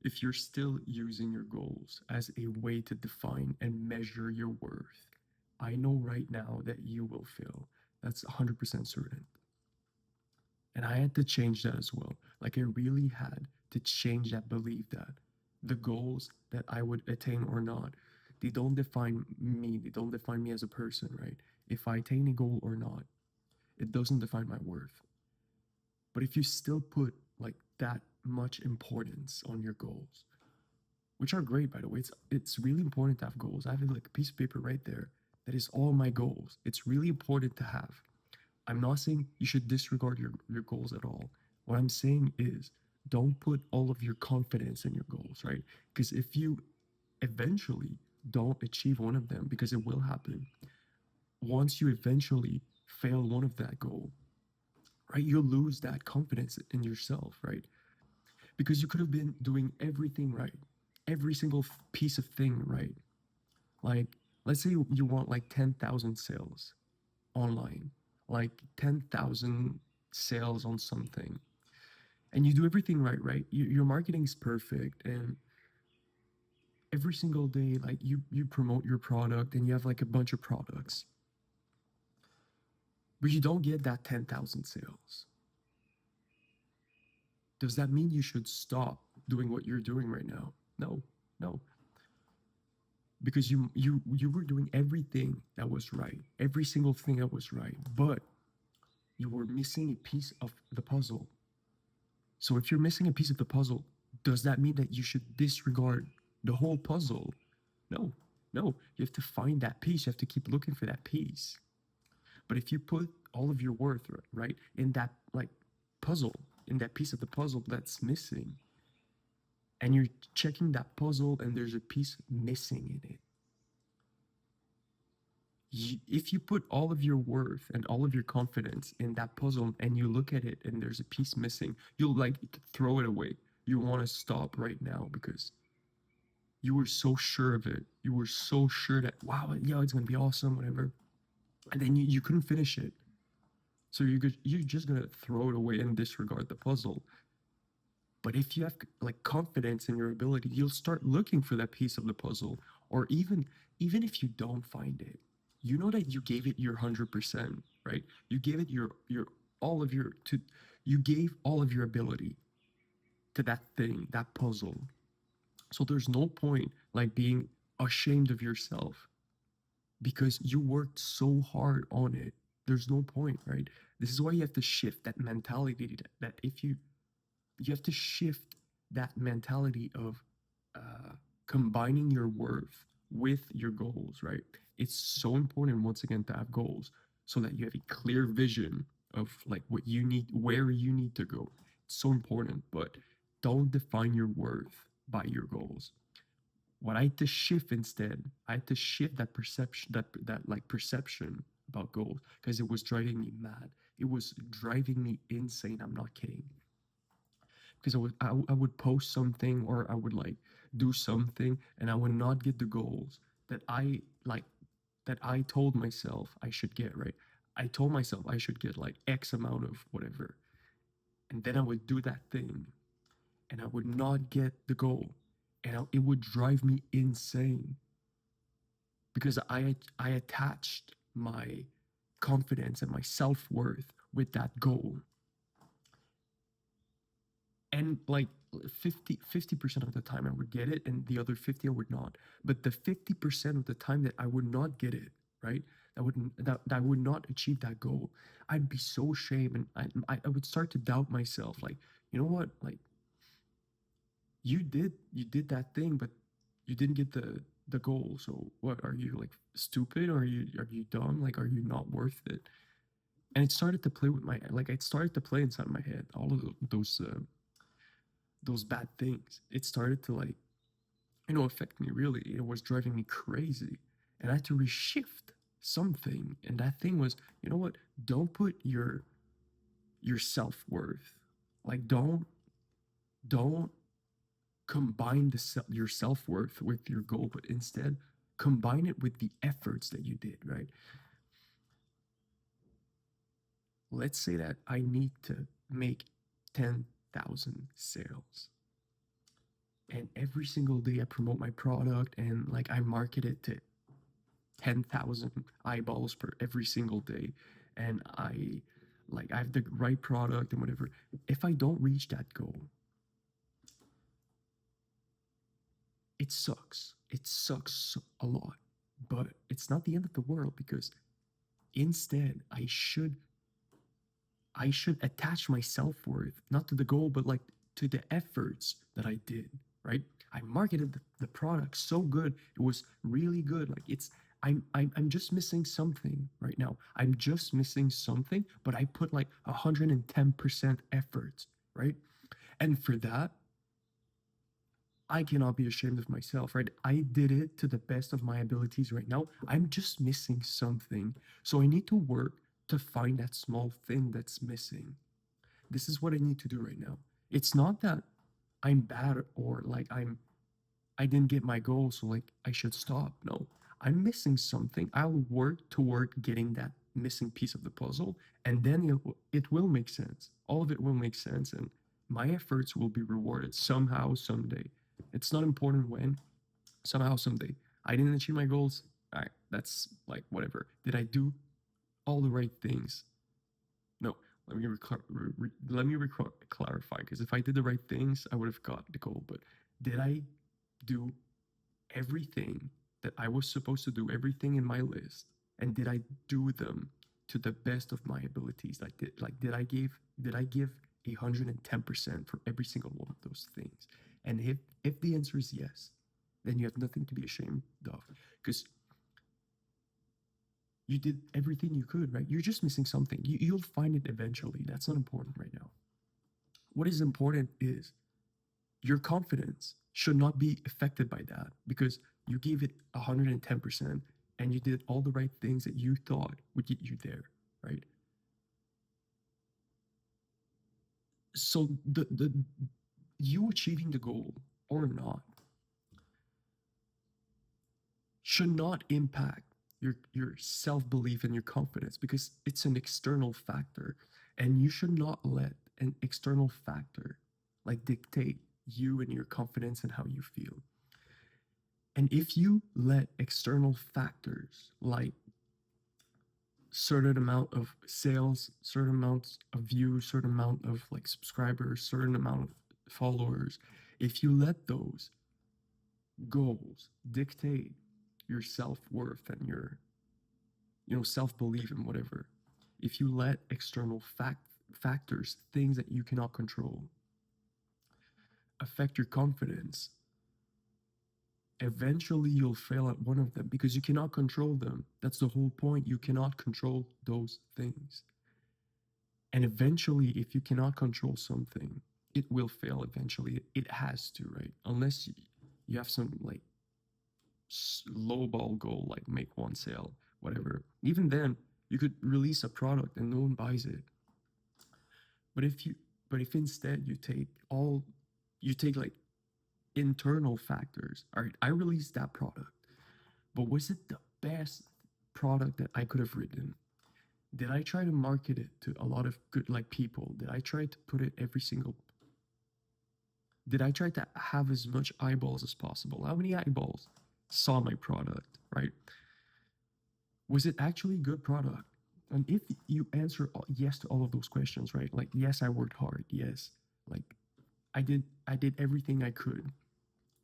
If you're still using your goals as a way to define and measure your worth, I know right now that you will fail. That's 100% certain. And I had to change that as well. Like, I really had to change that belief that the goals that I would attain or not, they don't define me. They don't define me as a person, right? If I attain a goal or not, it doesn't define my worth. But if you still put like that much importance on your goals, which are great, by the way, it's really important to have goals. I have like a piece of paper right there that is all my goals. It's really important to have. I'm not saying you should disregard your goals at all. What I'm saying is don't put all of your confidence in your goals, right? Because if you eventually don't achieve one of them, because it will happen, once you eventually fail one of that goal, right, you'll lose that confidence in yourself, right? Because you could have been doing everything right, every single piece of thing right. Like, let's say you want like 10,000 sales online, like 10,000 sales on something, and you do everything right, right? Your marketing's perfect, and every single day, like you promote your product, and you have like a bunch of products, but you don't get that 10,000 sales. Does that mean you should stop doing what you're doing right now? No, no, because you were doing everything that was right, every single thing that was right, but you were missing a piece of the puzzle. So if you're missing a piece of the puzzle, does that mean that you should disregard the whole puzzle? No, no. You have to find that piece. You have to keep looking for that piece. But if you put all of your worth right in that like puzzle, in that piece of the puzzle that's missing, and you're checking that puzzle and there's a piece missing in it, if you put all of your worth and all of your confidence in that puzzle and you look at it and there's a piece missing, you'll like throw it away. You want to stop right now because you were so sure of it. You were so sure that, wow, yeah, it's going to be awesome, whatever. And then you couldn't finish it. So you're just going to throw it away and disregard the puzzle. But if you have like confidence in your ability, you'll start looking for that piece of the puzzle. Or even if you don't find it, you know that you gave it your 100%, right? You gave it your all of your to you gave all of your ability to that thing, that puzzle. So there's no point like being ashamed of yourself because you worked so hard on it. There's no point, right? This is why you have to shift that mentality that if you have to shift that mentality of combining your worth with your goals, right? It's so important once again to have goals so that you have a clear vision of like what you need, where you need to go. It's so important, but don't define your worth by your goals. What I had to shift instead, I had to shift that perception, that like perception about goals, because it was driving me mad. It was driving me insane. I'm not kidding. Because I would post something or I would like do something and I would not get the goals that I like that I told myself I should get, right? I told myself I should get like X amount of whatever. And then I would do that thing and I would not get the goal. And it would drive me insane because I attached my confidence and my self-worth with that goal. And like 50% of the time I would get it and the other 50 I would not. But the 50% of the time that I would not get it, right, that I would not achieve that goal, I'd be so ashamed and I would start to doubt myself, like, you know what, like you did that thing but you didn't get the goal. So what, are you like stupid, or are you dumb, like are you not worth it? And it started to play with my, like it started to play inside my head, all of those bad things. It started to like, affect me really. It was driving me crazy. And I had to reshift something. And that thing was, you know what? Don't put your self-worth. Like don't combine your self-worth with your goal, but instead combine it with the efforts that you did, right? Let's say that I need to make 10,000 sales. and every single day I promote my product and like I market it to 10,000 eyeballs per every single day, and I have the right product and whatever. If I don't reach that goal, it sucks. It sucks a lot, but it's not the end of the world because instead I should attach my self-worth not to the goal but like to the efforts that I did, right? I marketed the product so good. It was really good. Like I'm just missing something right now. I'm just missing something, but I put like 110% effort, right? And for that, I cannot be ashamed of myself, right? I did it to the best of my abilities right now. I'm just missing something. So I need to work to find that small thing that's missing. This is what I need to do right now. It's not that I'm bad or like I didn't get my goal, so like I should stop. No. I'm missing something. I'll work toward getting that missing piece of the puzzle, and then it will make sense. All of it will make sense, and my efforts will be rewarded somehow, someday. It's not important when, somehow, someday. I didn't achieve my goals. All right, that's like whatever. Did I do all the right things? No. Let me clarify, because if I did the right things, I would have got the goal. But did I do everything that I was supposed to do, everything in my list, and did I do them to the best of my abilities? Did I give 110% for every single one of those things? And if the answer is yes, then you have nothing to be ashamed of, because you did everything you could, right? You're just missing something. You'll find it eventually. That's not important right now. What is important is your confidence should not be affected by that, because you gave it 110% and you did all the right things that you thought would get you there, right? So the you achieving the goal or not should not impact your self-belief and your confidence, because it's an external factor, and you should not let an external factor like dictate you and your confidence and how you feel. And if you let external factors like certain amount of sales, certain amounts of views, certain amount of like subscribers, certain amount of followers, if you let those goals dictate your self-worth and your self-belief and whatever, if you let external factors, things that you cannot control, affect your confidence, eventually you'll fail at one of them because you cannot control them. That's the whole point. You cannot control those things. And eventually, if you cannot control something, it will fail eventually. It has to, right? Unless you have some like low ball goal, like make one sale, whatever. Even then, you could release a product and no one buys it. But if instead you take like internal factors. All right, I released that product, but was it the best product that I could have written? Did I try to market it to a lot of good like people? Did I try to put it every single did I try to have as much eyeballs as possible? How many eyeballs saw my product, right? Was it actually a good product? And if you answer yes to all of those questions, right? Like yes, I worked hard. Yes. Like I did everything I could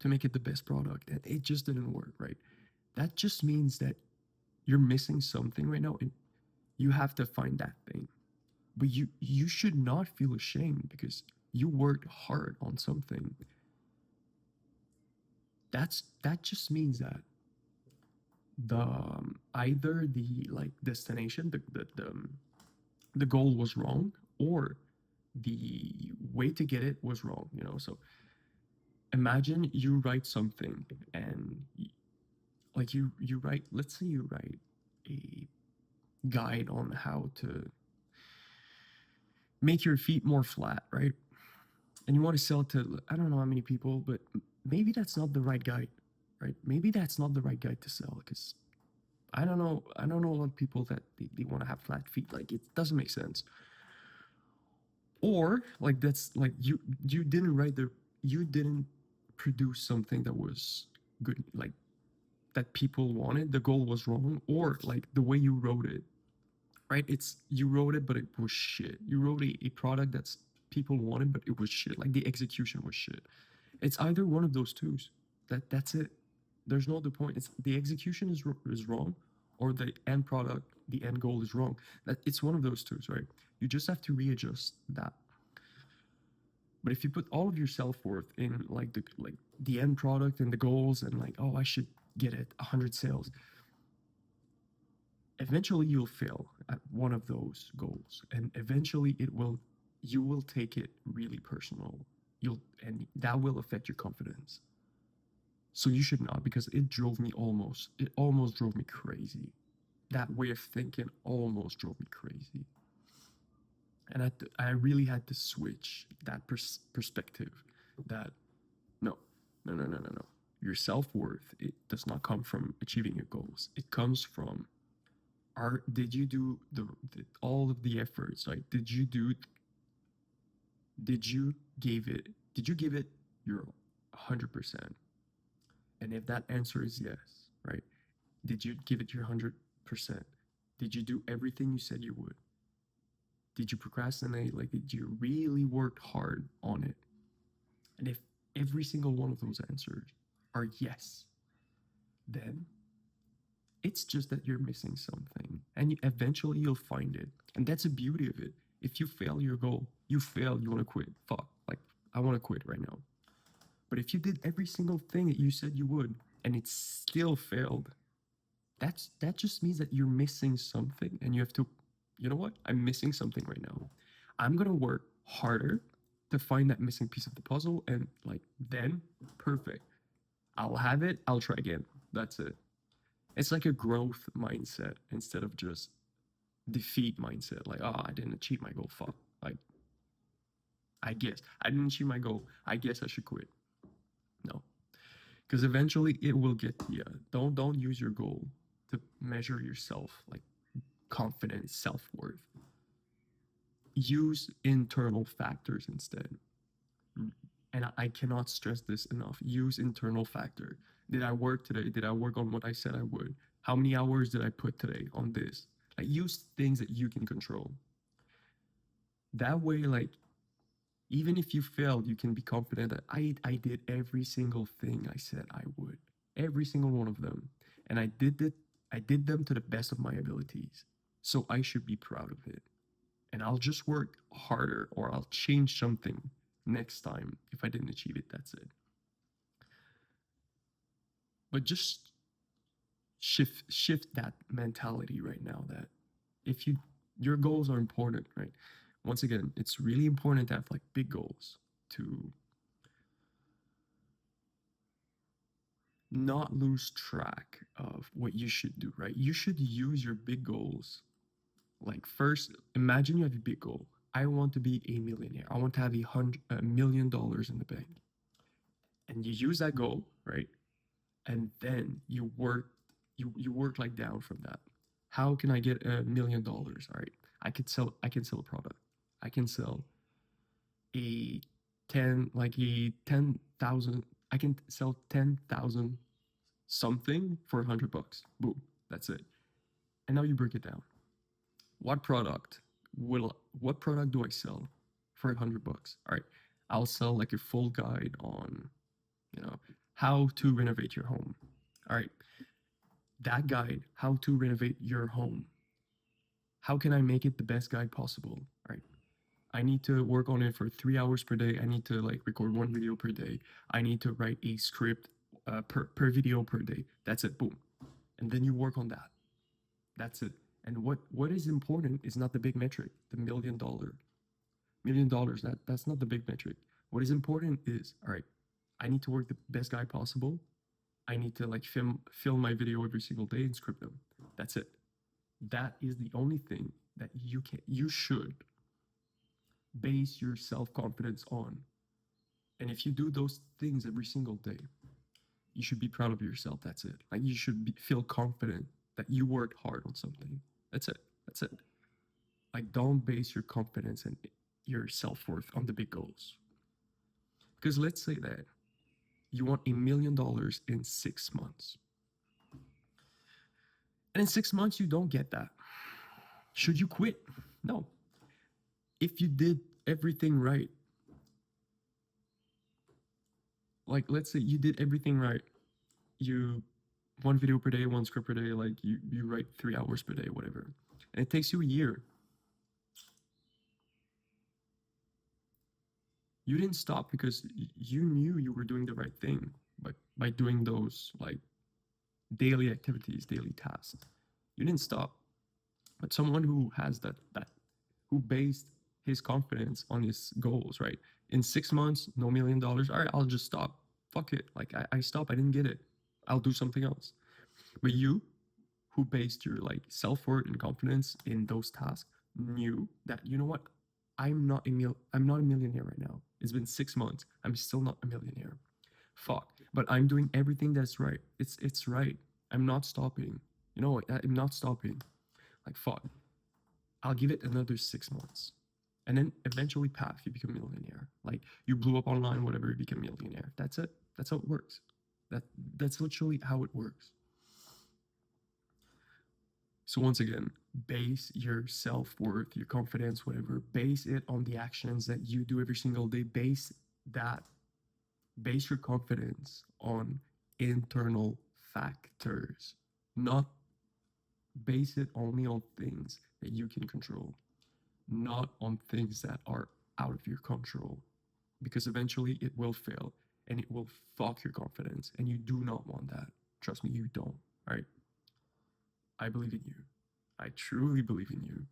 to make it the best product, and it just didn't work, right? That just means that you're missing something right now, and you have to find that thing. But you should not feel ashamed because you worked hard on something. That just means that either the like destination, the goal was wrong, or the way to get it was wrong. So imagine you write something and like you write, let's say you write a guide on how to make your feet more flat, right? And you want to sell it to I don't know how many people, but maybe that's not the right guide, right? Maybe that's not the right guide to sell, because I don't know a lot of people that they want to have flat feet. Like it doesn't make sense. Or like that's like you didn't produce something that was good, like that people wanted, the goal was wrong, or like the way you wrote it, right? It's you wrote it, but it was shit. You wrote a product that's people wanted, but it was shit. Like the execution was shit. It's either one of those twos. That's it. There's no other point. It's the execution is wrong, or the end product, the end goal is wrong. That it's one of those twos, right? You just have to readjust that. But if you put all of your self worth in like the end product and the goals and like, oh, I should get it 100 sales, eventually you'll fail at one of those goals, and eventually you will take it really personal. And that will affect your confidence. So you should not, because it almost drove me crazy. That way of thinking almost drove me crazy. And I really had to switch that perspective that no, no, no, no, no, no. Your self-worth, it does not come from achieving your goals. It comes from did you do all of the efforts? Like, did you did you give it your 100%? And if that answer is yes, right? Did you give it your 100%? Did you do everything you said you would? Did you procrastinate? Like, did you really work hard on it? And if every single one of those answers are yes, then it's just that you're missing something. And eventually you'll find it. And that's the beauty of it. If you fail your goal, you fail, you want to quit. Fuck. Like, I want to quit right now. But if you did every single thing that you said you would and it still failed, that just means that you're missing something, and you have to, you know what? I'm missing something right now. I'm gonna work harder to find that missing piece of the puzzle, and like then perfect. I'll have it, I'll try again. That's it. It's like a growth mindset instead of just defeat mindset. Like, oh, I didn't achieve my goal. Fuck. Like, I guess I didn't achieve my goal. I guess I should quit. No, because eventually it will get to you. Don't use your goal to measure yourself, like confidence, self-worth. Use internal factors instead. And I cannot stress this enough. Use internal factor. Did I work today? Did I work on what I said I would? How many hours did I put today on this? Like, use things that you can control. That way, like, even if you failed, you can be confident that I did every single thing I said I would. Every single one of them. And I did them to the best of my abilities. So I should be proud of it. And I'll just work harder, or I'll change something next time if I didn't achieve it. That's it. But just shift that mentality right now, that if your goals are important, right? Once again, it's really important to have like big goals, to not lose track of what you should do, right? You should use your big goals. Like, first, imagine you have a big goal. I want to be a millionaire. I want to have $1 million in the bank. And you use that goal, right? And then you work like down from that. How can I get $1 million? All right. I can sell a product. I can sell a 10,000. I can sell 10,000 something for $100. Boom. That's it. And now you break it down. What product what product do I sell for $100? All right. I'll sell like a full guide on, how to renovate your home. All right. That guide, how to renovate your home. How can I make it the best guide possible? All right. I need to work on it for 3 hours per day. I need to like record one video per day. I need to write a script per video per day. That's it. Boom. And then you work on that. That's it. And what is important is not the big metric, the $1 million. That's not the big metric. What is important is, all right, I need to work the best guide possible. I need to like film my video every single day and script them. That's it. That is the only thing that you should base your self-confidence on. And if you do those things every single day, you should be proud of yourself. That's it. Like, you should feel confident that you worked hard on something. That's it. That's it. Like, don't base your confidence and your self-worth on the big goals. Because let's say that You want $1 million in 6 months. And in 6 months, you don't get that. Should you quit? No. If you did everything right, like let's say you did everything right, you one video per day, one script per day, like you write 3 hours per day, whatever, and it takes you a year. You didn't stop because you knew you were doing the right thing by doing those like daily activities, daily tasks. You didn't stop. But someone who has that who based his confidence on his goals, right? In 6 months, no $1 million. All right, I'll just stop. Fuck it. Like I stop. I didn't get it. I'll do something else. But you, who based your like self-worth and confidence in those tasks, knew that you know what? I'm not a millionaire right now. It's been 6 months. I'm still not a millionaire. Fuck. But I'm doing everything that's right. It's right. I'm not stopping. You know, I'm not stopping. Like fuck. I'll give it another 6 months. And then eventually, path, you become a millionaire. Like you blew up online, whatever, you become a millionaire. That's it. That's how it works. That that's literally how it works. So once again, base your self-worth, your confidence, whatever, base it on the actions that you do every single day. That, base your confidence on internal factors, not base it only on things that you can control, not on things that are out of your control, because eventually it will fail and it will fuck your confidence, and you do not want that. Trust me, you don't. All right. I believe in you. I truly believe in you.